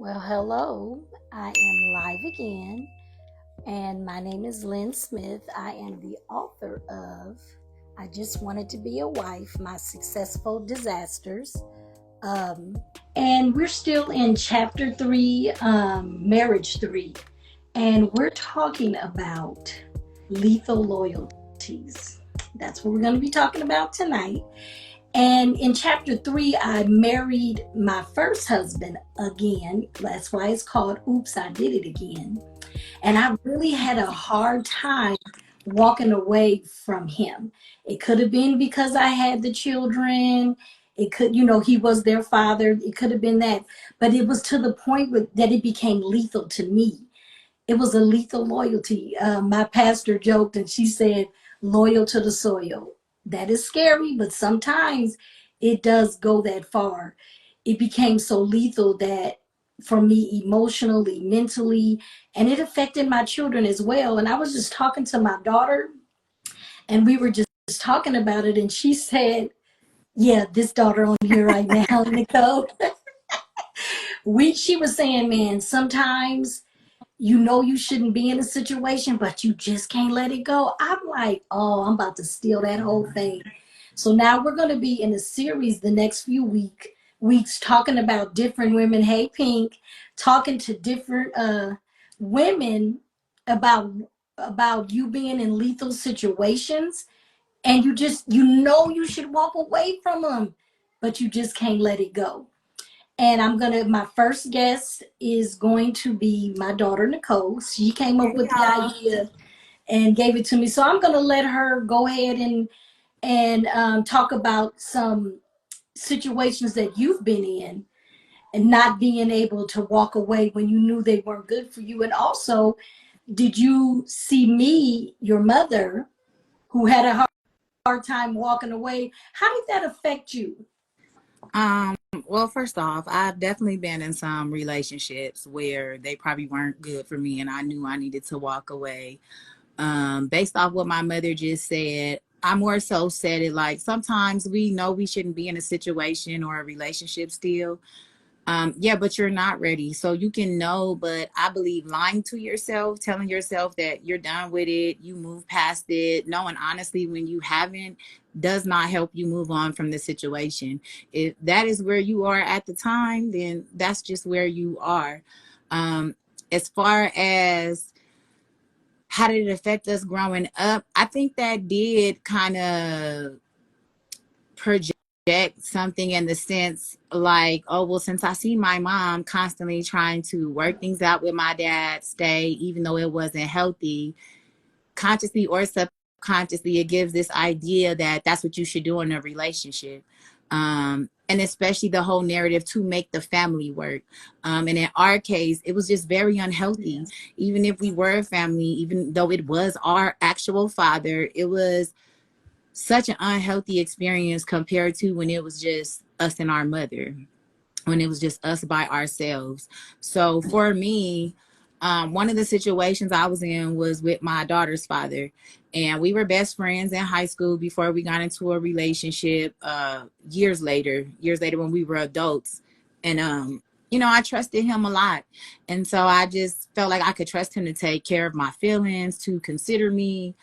Well, hello. I am live again, and my name is Lynn Smith. I am the author of I Just Wanted to Be a Wife, My Successful Disasters. Um, and we're still in chapter three, marriage three, and we're talking about lethal loyalties. That's what we're going to be talking about tonight. And in chapter three, I married my first husband again. That's why it's called Oops, I Did It Again. And I really had a hard time walking away from him. It could have been because I had the children. It could, he was their father. It could have been that. But it was to the point that it became lethal to me. It was a lethal loyalty. My pastor joked and she said, loyal to the soil. That is scary, but sometimes it does go that far. It became so lethal that for me, emotionally, mentally, and it affected my children as well. And I was just talking to my daughter, and we were just talking about it, and she said, yeah, this daughter on here right now, Nicole. She was saying, man, sometimes you shouldn't be in a situation, but you just can't let it go. I'm like, oh, I'm about to steal that whole thing. So now we're going to be in a series the next few weeks talking about different women. Hey, Pink, talking to different women about you being in lethal situations, and you should walk away from them, but you just can't let it go. And my first guest is going to be my daughter, Nicole. She came up Hey with the y'all. idea and gave it to me. So I'm going to let her go ahead and talk about some situations that you've been in and not being able to walk away when you knew they weren't good for you. And also, did you see me, your mother, who had a hard time walking away? How did that affect you? Um, well, first off, I've definitely been in some relationships where they probably weren't good for me and I knew I needed to walk away. Based off what my mother just said, I more so said it like sometimes we know we shouldn't be in a situation or a relationship still. Yeah, but you're not ready. So you can know, but I believe lying to yourself, telling yourself that you're done with it, you move past it, knowing honestly when you haven't does not help you move on from the situation. If that is where you are at the time, then that's just where you are. Um, as far as how did it affect us growing up, I think that did kind of project something in the sense like, oh, well, since I see my mom constantly trying to work things out with my dad, stay, even though it wasn't healthy, consciously or subconsciously, it gives this idea that that's what you should do in a relationship. And especially the whole narrative to make the family work. And in our case, it was just very unhealthy. Yes. Even if we were a family, even though it was our actual father, it was such an unhealthy experience compared to when it was just us and our mother, when it was just us by ourselves. So for me, one of the situations I was in was with my daughter's father, and we were best friends in high school before we got into a relationship. Years later when we were adults, and I trusted him a lot, and so I just felt like I could trust him to take care of my feelings, to consider me,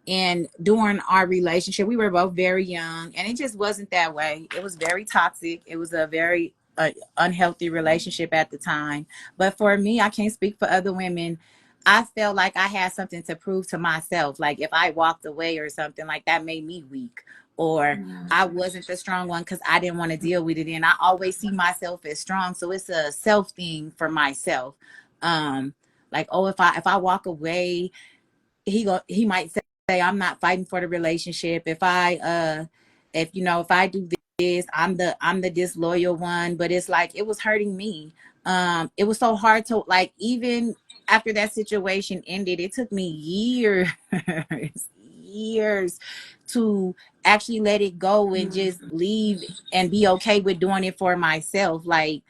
and during our relationship, we were both very young, and it just wasn't that way. It was very toxic. It was a very unhealthy relationship at the time. But for me, I can't speak for other women. I felt like I had something to prove to myself. Like if I walked away or something, like that made me weak, or I wasn't the strong one because I didn't want to deal with it. And I always see myself as strong, so it's a self thing for myself. Um, like, oh, if I walk away, he might say I'm not fighting for the relationship. If I do this, I'm the disloyal one. But it's like it was hurting me. It was so hard to, like, even after that situation ended, it took me years to actually let it go and just leave and be okay with doing it for myself. Like,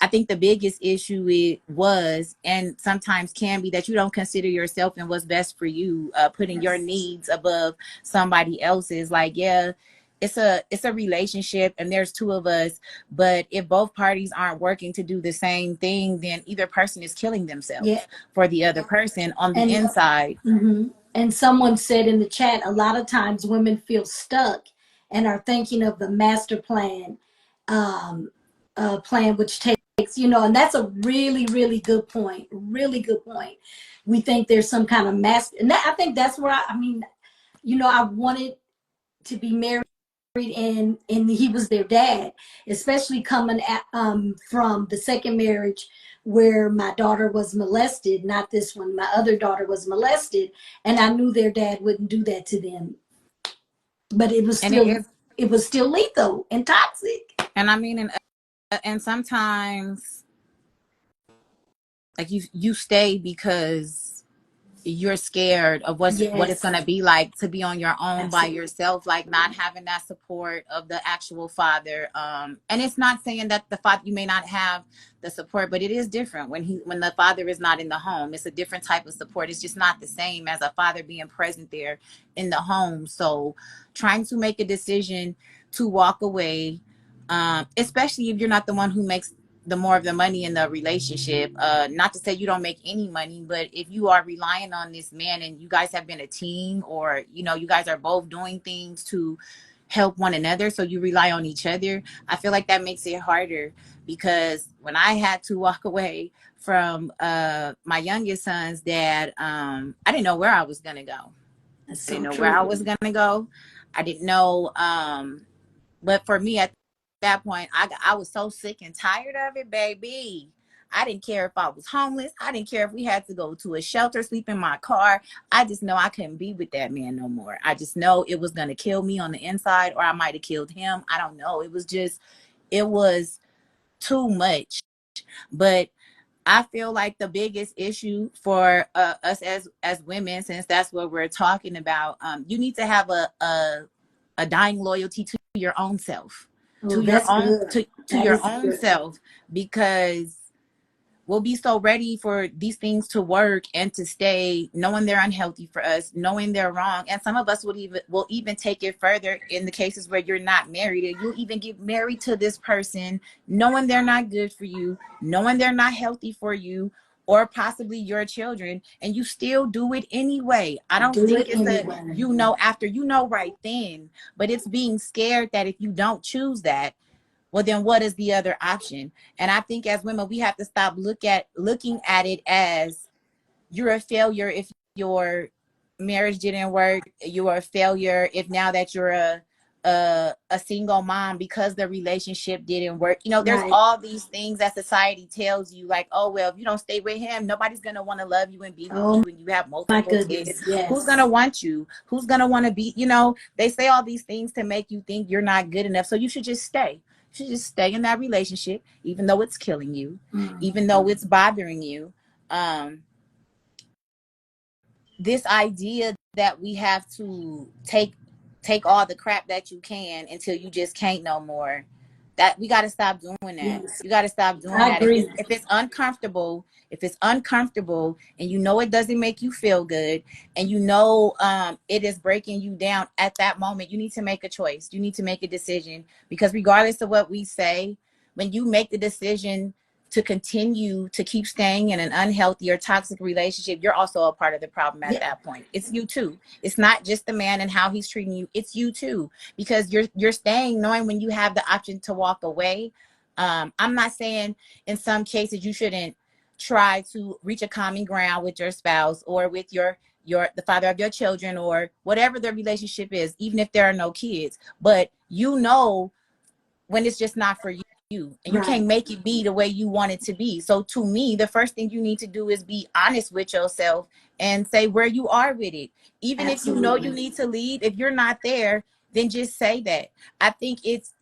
I think the biggest issue it was, and sometimes can be, that you don't consider yourself and what's best for you, putting your Yes. needs above somebody else's. Like, yeah, it's a relationship and there's two of us, but if both parties aren't working to do the same thing, then either person is killing Yeah. themselves for the other person on the And inside. and someone said in the chat, a lot of times women feel stuck and are thinking of the master plan, um, plan which takes, and that's a really, really good point. Really good point. We think there's some kind of master, and I think that's where I mean, I wanted to be married, and he was their dad, especially coming from the second marriage where my daughter was molested, not this one, my other daughter was molested, and I knew their dad wouldn't do that to them, but it was And it still is, it was still lethal and toxic. and I mean, and sometimes like you stay because you're scared of what it's Yes, going to be like to be on your own by absolutely. yourself, like not having that support of the actual father. And it's not saying that the father, you may not have the support, but it is different when the father is not in the home. It's a different type of support. It's just not the same as a father being present there in the home. So trying to make a decision to walk away, especially if you're not the one who makes the more of the money in the relationship, not to say you don't make any money, but if you are relying on this man and you guys have been a team, or you guys are both doing things to help one another, so you rely on each other, I feel like that makes it harder. Because when I had to walk away from my youngest son's dad, I didn't know where I was gonna go. That's I didn't so know where I true. was gonna go. I didn't know, but for me at that point, I was so sick and tired of it, baby. I didn't care if I was homeless. I didn't care if we had to go to a shelter, sleep in my car. I just know I couldn't be with that man no more. I just know it was going to kill me on the inside, or I might have killed him. I don't know. It was too much. But I feel like the biggest issue for us as women, since that's what we're talking about, you need to have a dying loyalty to your own self, Oh, that's good. to That your is own good. self, because we'll be so ready for these things to work and to stay, knowing they're unhealthy for us, knowing they're wrong. And some of us will even take it further in the cases where you're not married, and you'll even get married to this person knowing they're not good for you, knowing they're not healthy for you or possibly your children, and you still do it anyway. I don't Do think it it's a anyway. after right then, but it's being scared that if you don't choose that, well, then what is the other option? And I think as women, we have to stop looking at it as you're a failure if your marriage didn't work. You are a failure if now that you're a single mom because the relationship didn't work. There's Right. all these things that society tells you, like, oh well, if you don't stay with him, nobody's gonna want to love you and be with Oh you, and you have my multiple kids. goodness. Who's gonna Yes. want you? Who's gonna want to be? They say all these things to make you think you're not good enough. So you should just stay. You should just stay in that relationship, even though it's killing you, Mm. even though it's bothering you. Um, this idea that we have to take all the crap that you can until you just can't no more, that we got to stop doing that. Yes. You got to stop doing I that. if agree. it's if it's uncomfortable, and it doesn't make you feel good, and it is breaking you down at that moment, you need to make a choice. You need to make a decision, because regardless of what we say, when you make the decision to continue to keep staying in an unhealthy or toxic relationship, you're also a part of the problem at Yeah. that point. It's you too. It's not just the man and how he's treating you. It's you too, because you're staying knowing when you have the option to walk away. I'm not saying in some cases you shouldn't try to reach a common ground with your spouse, or with the father of your children, or whatever the relationship is, even if there are no kids. But when it's just not for you, and you Right. can't make it be the way you want it to be. So to me, the first thing you need to do is be honest with yourself and say where you are with it. Even if you know you Absolutely. need to leave, if you're not there, then just say that. I think it's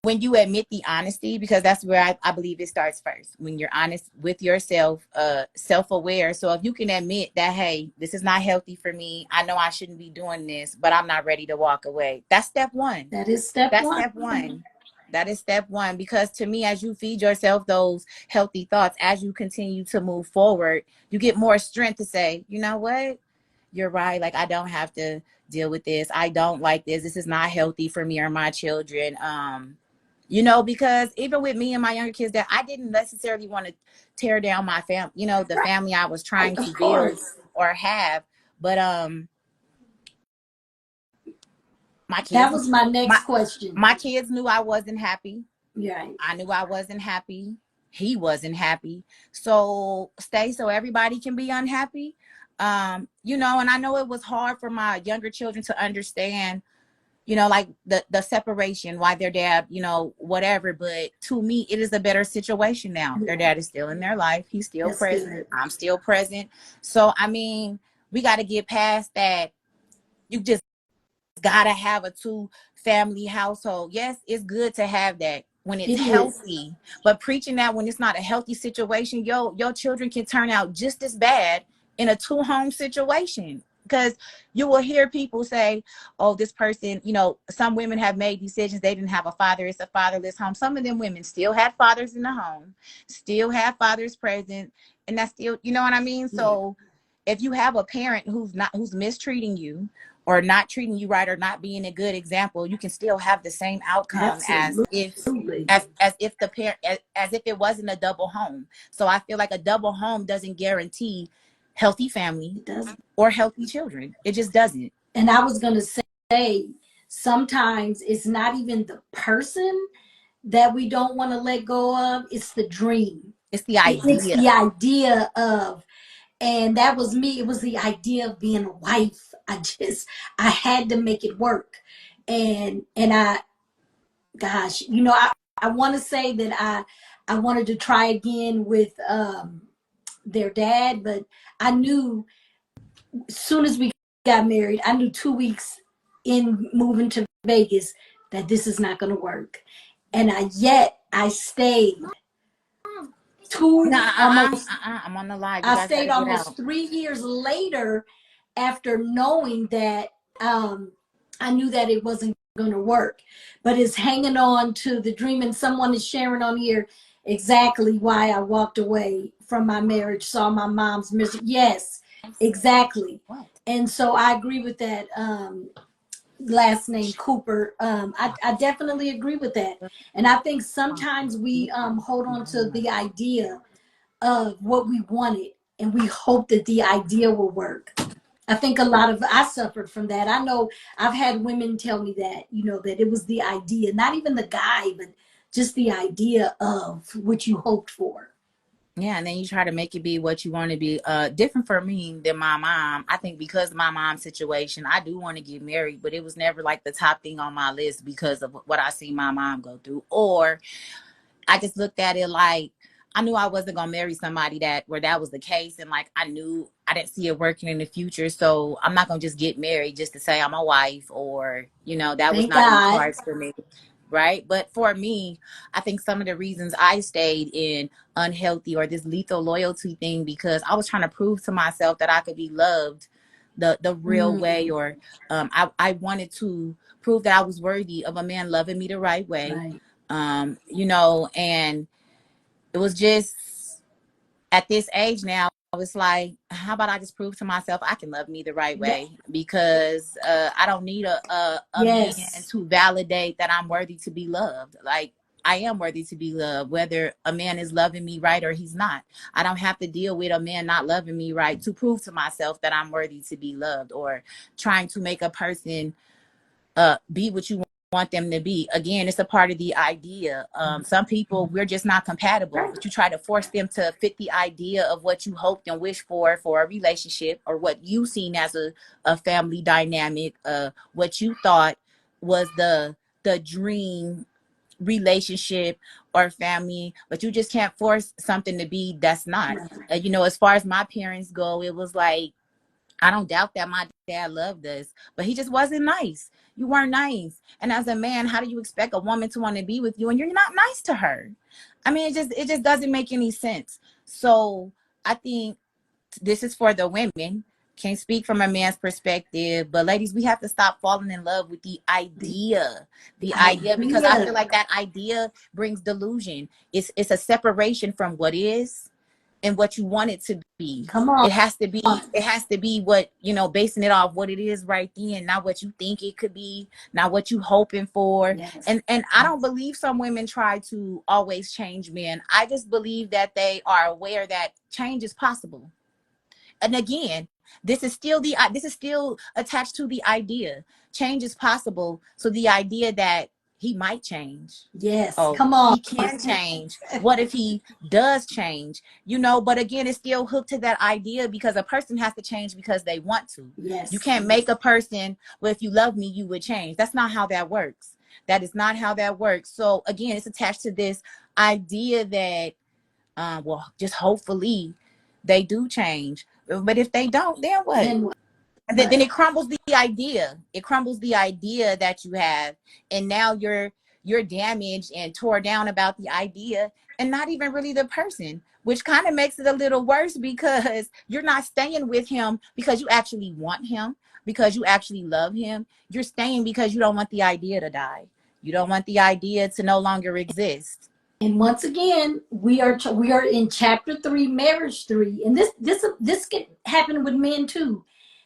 when you admit the honesty, because that's where I believe it starts first. When you're honest with yourself, self-aware. So if you can admit that, hey, this is not healthy for me, I know I shouldn't be doing this, but I'm not ready to walk away. That's step one. That is step That's one. step one. That is step one. Because to me, as you feed yourself those healthy thoughts, as you continue to move forward, you get more strength to say, you know what? you're right. Like, I don't have to deal with this. I don't like this. This is not healthy for me or my children. Because even with me and my younger kids, that I didn't necessarily want to tear down my family, the family I was trying Right, to of build course. or have. But my That kids was my my next question. my kids knew I wasn't happy. Right. I knew I wasn't happy. He wasn't happy. So stay so everybody can be unhappy. And I know it was hard for my younger children to understand, like the separation, why their dad, whatever. But to me, it is a better situation now. Their Yeah, dad is still in their life. He's still that's present. good. I'm still present. So, I mean, we got to get past that. You just gotta have a two family household. Yes, it's good to have that when it's It is. healthy, but preaching that when it's not a healthy situation, your children can turn out just as bad in a two home situation. Because you will hear people say, oh, this person, some women have made decisions. They didn't have a father. It's a fatherless home. Some of them women still had fathers in the home, still have fathers present. And that's still, you know what I mean? Yeah, So if you have a parent who's mistreating you, or not treating you right, or not being a good example, you can still have the same outcome absolutely. as if the parent as if it wasn't a double home. So I feel like a double home doesn't guarantee healthy family It does. or healthy children. It just doesn't. And I was going to say, sometimes it's not even the person that we don't want to let go of, it's the dream. It's the It's the idea. idea of, and that was me. It was the idea of being a wife. I had to make it work. And gosh, I want to say that I wanted to try again with their dad, but I knew as soon as we got married, I knew 2 weeks in moving to Vegas that this is not going to work. And yet I stayed No, two almost I'm on the live. You I guys got stayed to get almost out. 3 years later after knowing that I knew that it wasn't going to work. But it's hanging on to the dream. And someone is sharing on here exactly why I walked away from my marriage, saw my mom's misery. Yes, exactly. What? And so I agree with that. Last name Cooper. I definitely agree with that. And I think sometimes we hold on to the idea of what we wanted and we hope that the idea will work. I think I suffered from that. I know I've had women tell me that, that it was the idea, not even the guy, but just the idea of what you hoped for. Yeah, and then you try to make it be what you want to be. Different for me than my mom. I think because of my mom's situation, I do want to get married, but it was never like the top thing on my list because of what I see my mom go through. Or I just looked at it like I knew I wasn't gonna marry somebody where that was the case, and like I knew I didn't see it working in the future. So I'm not gonna just get married just to say I'm a wife, or that was Thank not in the God. cards for me. Right. But for me, I think some of the reasons I stayed in unhealthy or this lethal loyalty thing, because I was trying to prove to myself that I could be loved the real way, Mm, or I wanted to prove that I was worthy of a man loving me the right way. right. And it was just at this age now, it's like, how about I just prove to myself I can love me the right That, way? Because I don't need a man yes. to validate that I'm worthy to be loved. Like, I am worthy to be loved, whether a man is loving me right or he's not. I don't have to deal with a man not loving me right to prove to myself that I'm worthy to be loved, or trying to make a person be what you want them to be. Again, it's a part of the idea. Some people, we're just not compatible, Right. but you try to force them to fit the idea of what you hoped and wished for a relationship, or what you seen as a family dynamic, what you thought was the dream relationship or family, but you just can't force something to be that's not. Right. As far as my parents go, it was like, I don't doubt that my dad loved us, but he just wasn't nice. You weren't nice. And as a man, how do you expect a woman to want to be with you and you're not nice to her? I mean, it just doesn't make any sense. So I think this is for the women. Can't speak from a man's perspective, but ladies, we have to stop falling in love with the The idea. The idea, because I feel idea. like that idea brings delusion. It's a separation from what is, and what you want it to be. Come on. It has to be what, basing it off what it is right then, not what you think it could be, not what you hoping for. Yes. And I don't believe some women try to always change men. I just believe that they are aware that change is possible. And again, this is still attached to the idea change is possible. So the idea that he might change, Yes. oh, Come on. he can change, what if he does change, but again, it's still hooked to that idea, because a person has to change because they want to. Yes. You can't make a person, well, if you love me you would change. That's not how that works. That is not how that works. So again, it's attached to this idea that well, just hopefully they do change. But if they don't, then what? Then what? Then it crumbles the idea. It crumbles the idea that you have, and now you're damaged and tore down about the idea, and not even really the person, which kind of makes it a little worse, because you're not staying with him because you actually want him, because you actually love him. You're staying because you don't want the idea to die. You don't want the idea to no longer exist. And once again, we are in chapter 3, marriage 3, and this can happen with men too.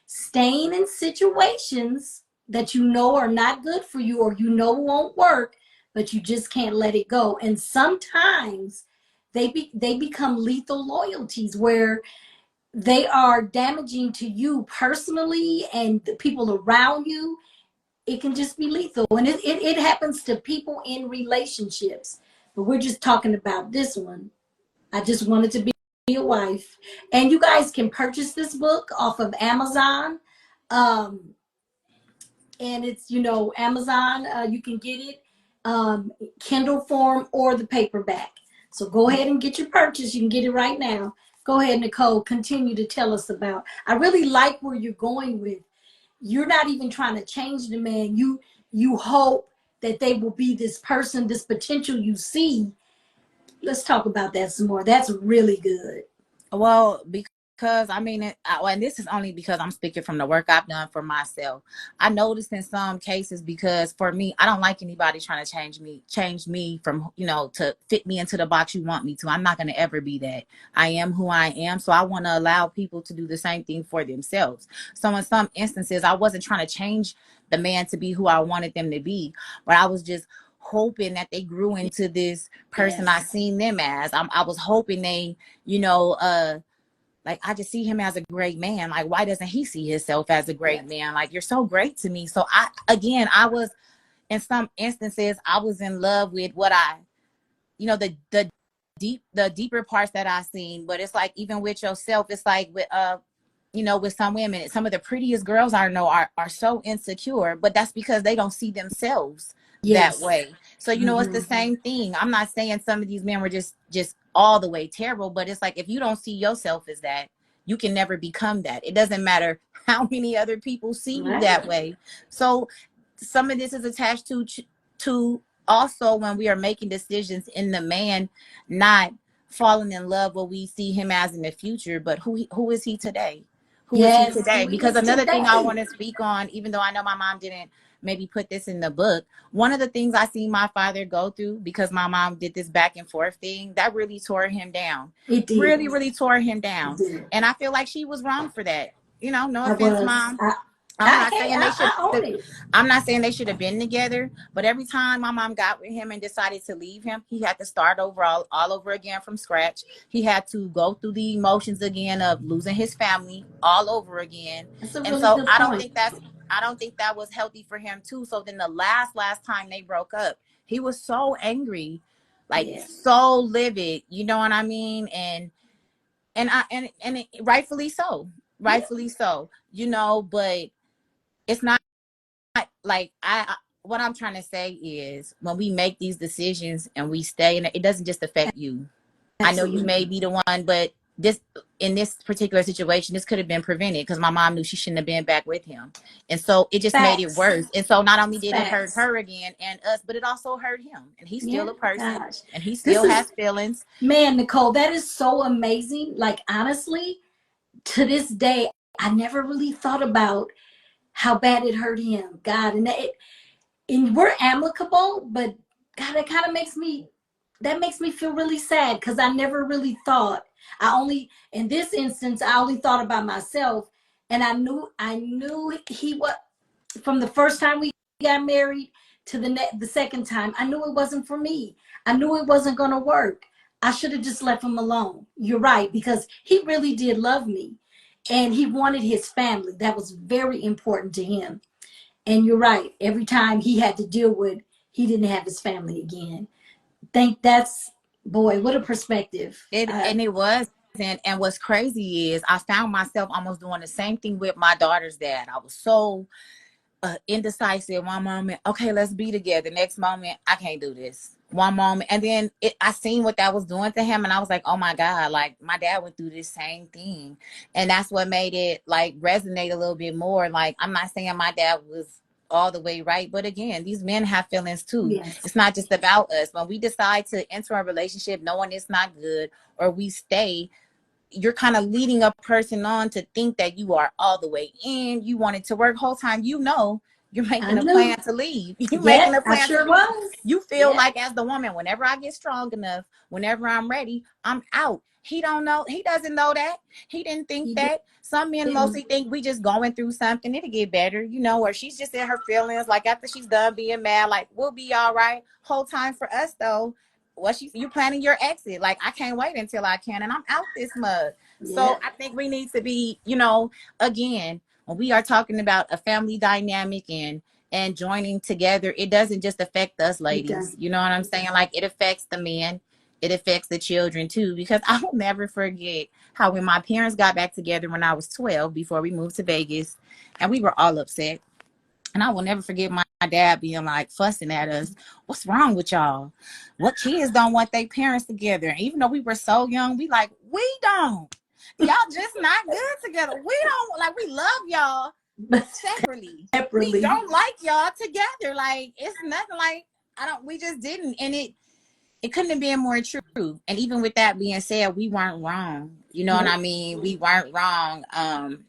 Staying in situations that you know are not good for you, or won't work, but you just can't let it go. And sometimes they become lethal loyalties, where they are damaging to you personally and the people around you. It can just be lethal, and it happens to people in relationships, but we're just talking about this one. I just wanted to be a wife. And you guys can purchase this book off of Amazon. um and it's, Amazon. You can get it Kindle form or the paperback. So go ahead and get your purchase. You can get it right now. Go ahead, Nicole, continue to tell us about. I really like where you're going with. You're not even trying to change the man. You hope that they will be this person, this potential you see. Let's talk about that some more. That's really good. Well, because I mean, and this is only because I'm speaking from the work I've done for myself. I noticed in some cases, because for me, I don't like anybody trying to change me from, to fit me into the box you want me to. I'm not going to ever be that. I am who I am. So I want to allow people to do the same thing for themselves. So in some instances, I wasn't trying to change the man to be who I wanted them to be, but I was just hoping that they grew into this person. Yes. I seen them as. I was hoping they, like, I just see him as a great man. Like, why doesn't he see himself as a great man? Like, you're so great to me. So I was, in some instances, I was in love with what the deeper parts that I seen. But it's like, even with yourself, it's like with some women, some of the prettiest girls I know are so insecure, but that's because they don't see themselves that way. So, it's the same thing. I'm not saying some of these men were just all the way terrible, but it's like, if you don't see yourself as that, you can never become that. It doesn't matter how many other people see you that way. So some of this is attached to also when we are making decisions in the man, not falling in love what we see him as in the future, but who is he today? Who is he today? Because another thing I want to speak on, even though I know my mom didn't maybe put this in the book, one of the things I seen my father go through, because my mom did this back and forth thing, that really tore him down. It did. Really, really tore him down. And I feel like she was wrong for that. No offense, Mom. I'm not saying they should have been together, but every time my mom got with him and decided to leave him, he had to start over all over again from scratch. He had to go through the emotions again of losing his family all over again. And so I don't think that was healthy for him too. So then the last time they broke up, he was so angry, like so livid, you know what I mean? And rightfully so. Rightfully so. But it's not like what I'm trying to say is, when we make these decisions and we stay, and it doesn't just affect you. Absolutely. I know you may be the one, but in this particular situation, this could have been prevented, because my mom knew she shouldn't have been back with him. And so it just made it worse. And so not only did it hurt her again and us, but it also hurt him. And he's still a person, and he still has feelings. Man, Nicole, that is so amazing. Like, honestly, to this day, I never really thought about how bad it hurt him. God, and we're amicable, but God, it kind of makes me that makes me feel really sad because I never really thought. I only, in this instance, I only thought about myself, and I knew he was, from the first time we got married to the second time. I knew it wasn't for me. I knew it wasn't going to work. I should have just left him alone. You're right, because he really did love me, and he wanted his family. That was very important to him. And you're right. Every time he had to deal with, he didn't have his family again. Think that's, boy, what a perspective. It was. And what's crazy is I found myself almost doing the same thing with my daughter's dad. I was so indecisive one moment. Okay, let's be together. Next moment, I can't do this. One moment, and then I seen what that was doing to him, and I was like, oh my god, like my dad went through this same thing, and that's what made it like resonate a little bit more. Like, I'm not saying my dad was all the way right, but again, these men have feelings too. Yes, It's not just about us. When we decide to enter a relationship knowing it's not good, or we stay, you're kind of leading a person on to think that you are all the way in. You want it to work whole time. You know, you're I making a knew. plan to leave. You're making Yes, a I plan to sure leave. was. You feel Yes, like as the woman, whenever I get strong enough, whenever I'm ready, I'm out. He don't know. He doesn't know that. He didn't think he that. Some men didn't. mostly think we just going through something. It'll get better, you know, or she's just in her feelings. Like after she's done being mad, like we'll be all right. Whole time for us though, what you planning your exit. Like I can't wait until I can, and I'm out this mug. So Yeah, I think we need to be, you know, again, when we are talking about a family dynamic and joining together, it doesn't just affect us it ladies. does. You know what I'm saying? Like it affects the men, it affects the children too. Because I will never forget how when my parents got back together when I was 12 before we moved to Vegas, and we were all upset. And I will never forget my dad being like fussing at us. What's wrong with y'all? What kids don't want their parents together? And even though we were so young, we like, we don't. Y'all just not good together. We don't like, we love y'all, But but separately. We separately, don't like y'all together. Like it's nothing like I don't we just didn't. And it couldn't have been more true. And even with that being said, we weren't wrong. You know what nope. I mean? We weren't wrong.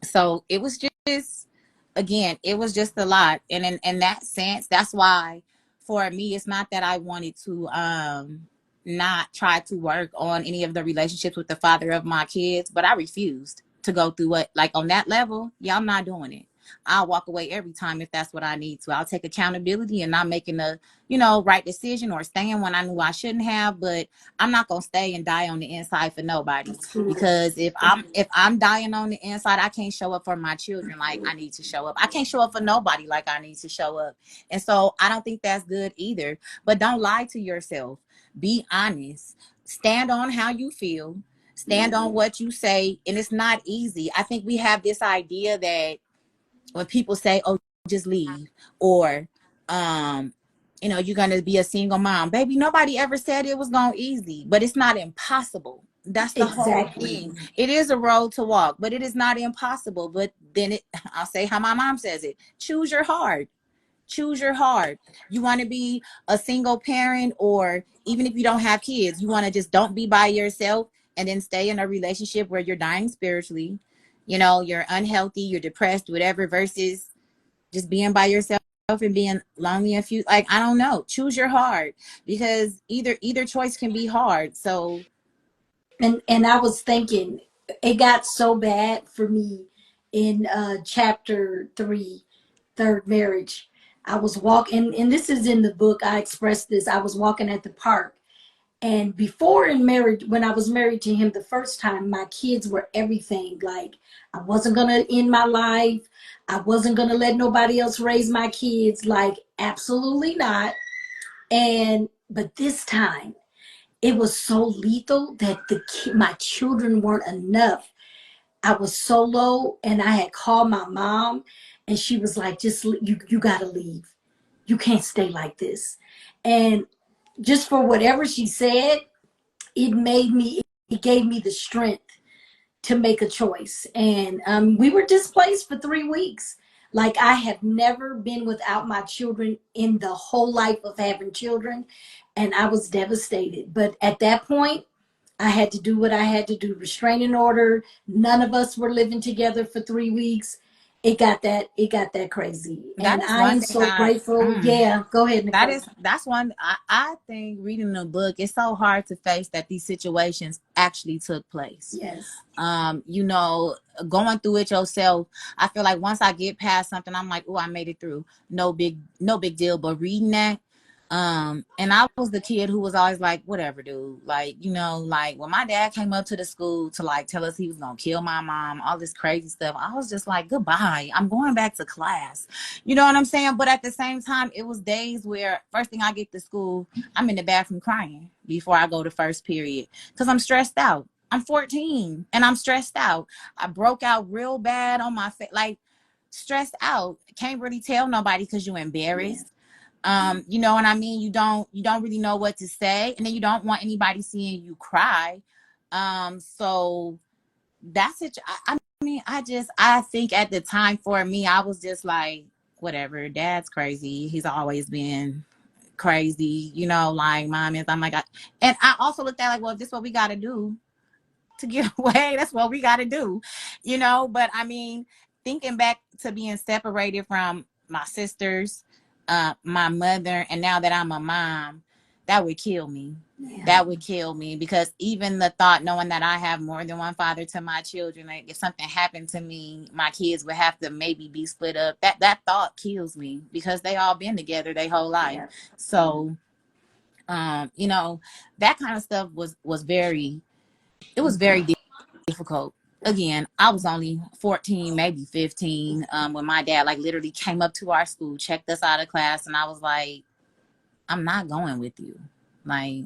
So it was just, again, it was just a lot. And in that sense, that's why for me, it's not that I wanted to not try to work on any of the relationships with the father of my kids, but I refused to go through what, like on that level. Yeah, I'm not doing it. I'll walk away every time if that's what I need to. I'll take accountability and not making a, you know, right decision or staying when I knew I shouldn't have. But I'm not gonna stay and die on the inside for nobody. Absolutely. Because if I'm dying on the inside, I can't show up for my children like I need to show up. I can't show up for nobody like I need to show up. And so I don't think that's good either. But don't lie to yourself. Be honest. Stand on how you feel. Stand on what you say. And it's not easy. I think we have this idea that when people say, "Oh, just leave," or you know, you're gonna be a single mom, baby. Nobody ever said it was gonna easy, but it's not impossible. That's the whole Exactly. thing. It is a road to walk, but it is not impossible. But then I'll say how my mom says it: choose your heart. Choose your heart. You want to be a single parent, or even if you don't have kids, you want to just don't be by yourself and then stay in a relationship where you're dying spiritually, you know, you're unhealthy, you're depressed, whatever, versus just being by yourself and being lonely and few. Like, I don't know. Choose your heart, because either choice can be hard. So And I was thinking, it got so bad for me in chapter 3, third marriage. I was walking, and this is in the book. I expressed this. I was walking at the park, and before in marriage, when I was married to him the first time, my kids were everything. Like, I wasn't gonna end my life. I wasn't gonna let nobody else raise my kids. Like, absolutely not. And but this time, it was so lethal that my children weren't enough. I was solo, and I had called my mom, and she was like, "Just you got to leave. You can't stay like this." And just for whatever she said, it gave me the strength to make a choice. And we were displaced for 3 weeks. Like, I have never been without my children in the whole life of having children, and I was devastated. But at that point, I had to do what I had to do. Restraining order. None of us were living together for 3 weeks. it got that crazy. That And is I one am thing so grateful. Yeah, go ahead, Nicole. that's one I think reading the book, it's so hard to face that these situations actually took place. Yes. You know, going through it yourself, I feel like once I get past something, I'm like, oh, I made it through. No big deal. But reading that, and I was the kid who was always like, whatever, dude. Like, you know, like when my dad came up to the school to like tell us he was gonna kill my mom, all this crazy stuff, I was just like, goodbye. I'm going back to class. You know what I'm saying? But at the same time, it was days where first thing I get to school, I'm in the bathroom crying before I go to first period because I'm stressed out. I'm 14 and I'm stressed out. I broke out real bad on my face, like stressed out. Can't really tell nobody because you're Yeah. embarrassed. You know what I mean? You don't really know what to say, and then you don't want anybody seeing you cry. So that's it. I mean, I think at the time for me, I was just like, whatever. Dad's crazy. He's always been crazy. You know, like mom is. I'm like, and I also looked at like, well, if this is what we got to do to get away, that's what we got to do, you know. But I mean, thinking back to being separated from my sisters, my mother, and now that I'm a mom, that would kill me. Yeah. That would kill me because even the thought, knowing that I have more than one father to my children, like if something happened to me, my kids would have to maybe be split up. That thought kills me because they all been together their whole life. Yeah. So, you know, that kind of stuff was very, it was very difficult. Again, I was only 14, maybe 15, when my dad like literally came up to our school, checked us out of class, and I was like, I'm not going with you. Like,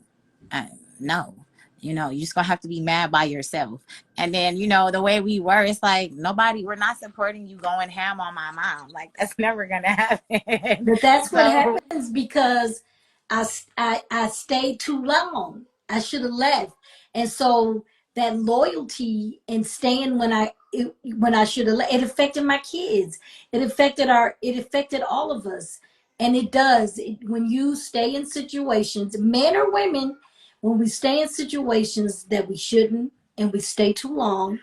no. You know, you're just gonna have to be mad by yourself. And then, you know, the way we were, it's like we're not supporting you going ham on my mom. Like, that's never gonna happen. But that's what So happens because I stayed too long. I should have left. And so that loyalty and staying when I should have left, it affected my kids. It affected all of us. And it does. When you stay in situations, men or women, when we stay in situations that we shouldn't and we stay too long,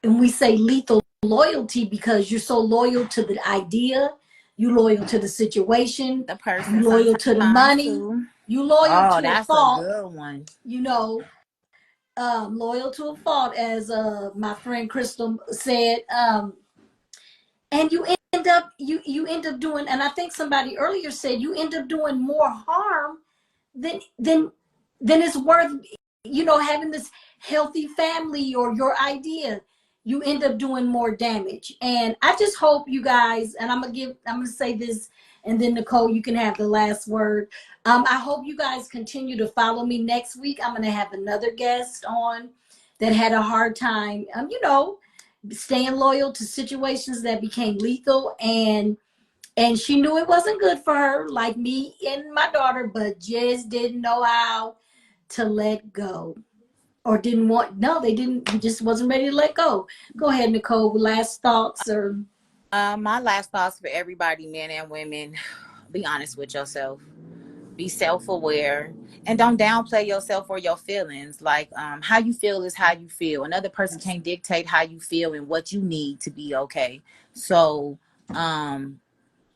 and we say lethal loyalty because you're so loyal to the idea, you loyal to the situation, the you person loyal to the sometimes money, too. you loyal Oh, to a that's a fault, good one. you know, loyal to a fault, as my friend Crystal said, and you end up doing, and I think somebody earlier said you end up doing more harm than than than it's worth, having this healthy family or your idea. You end up doing more damage. And I just hope you guys, and I'm gonna say this, and then Nicole, you can have the last word. I hope you guys continue to follow me. Next week I'm gonna have another guest on that had a hard time, staying loyal to situations that became lethal, and she knew it wasn't good for her, like me and my daughter, but just didn't know how to let go, or didn't want. No, they didn't. Just wasn't ready to let go. Go ahead, Nicole. Last thoughts, or My last thoughts for everybody, men and women: be honest with yourself, be self-aware, and don't downplay yourself or your feelings. Like, how you feel is how you feel. Another person yes, can't dictate how you feel and what you need to be okay. So,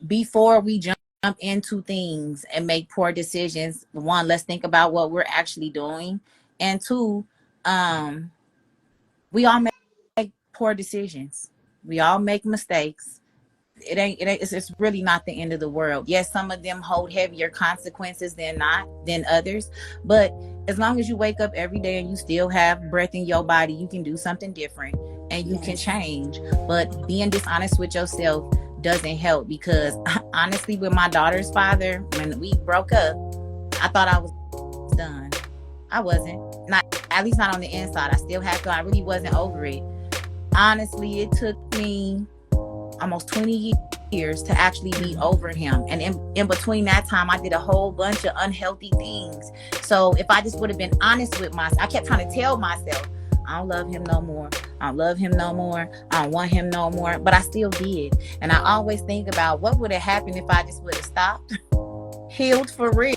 before we jump into things and make poor decisions, one, let's think about what we're actually doing, and two, um, we all make poor decisions. We all make mistakes. It's really not the end of the world. Yes, some of them hold heavier consequences than others, but as long as you wake up every day and you still have breath in your body, you can do something different and you can yes, change. But being dishonest with yourself doesn't help, because honestly, with my daughter's father, when we broke up, I thought I was done. I wasn't. Not, at least not on the inside. I still had to. I really wasn't over it. Honestly, it took me almost 20 years to actually be over him. And in between that time, I did a whole bunch of unhealthy things. So if I just would have been honest with myself, I kept trying to tell myself, I don't love him no more. I don't love him no more. I don't want him no more. But I still did. And I always think about what would have happened if I just would have stopped, healed for real.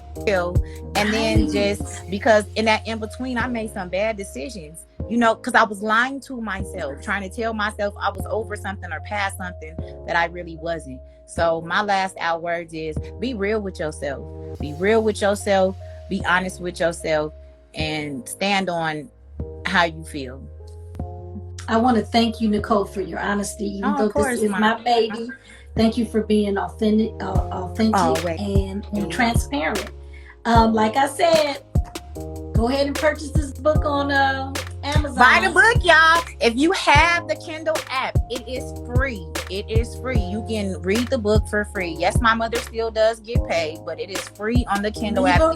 And then right, just because in that in between, I made some bad decisions. you know, because I was lying to myself, trying to tell myself I was over something or past something that I really wasn't. So my last out words is be real with yourself. Be real with yourself. Be honest with yourself, and stand on how you feel. I want to thank you, Nicole, for your honesty, even though this is my baby. Thank you for being authentic and transparent. Like I said, go ahead and purchase this book on Amazon. Buy the book, y'all. If you have the Kindle app, it is free. It is free. You can read the book for free. Yes, my mother still does get paid, but it is free on the Kindle app.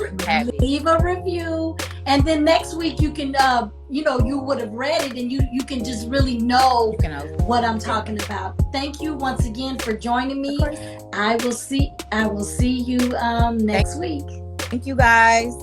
Leave a review, and then next week you can, you would have read it, and you can just really know what I'm talking about. Thank you once again for joining me. I will see you next week. Thank you, guys.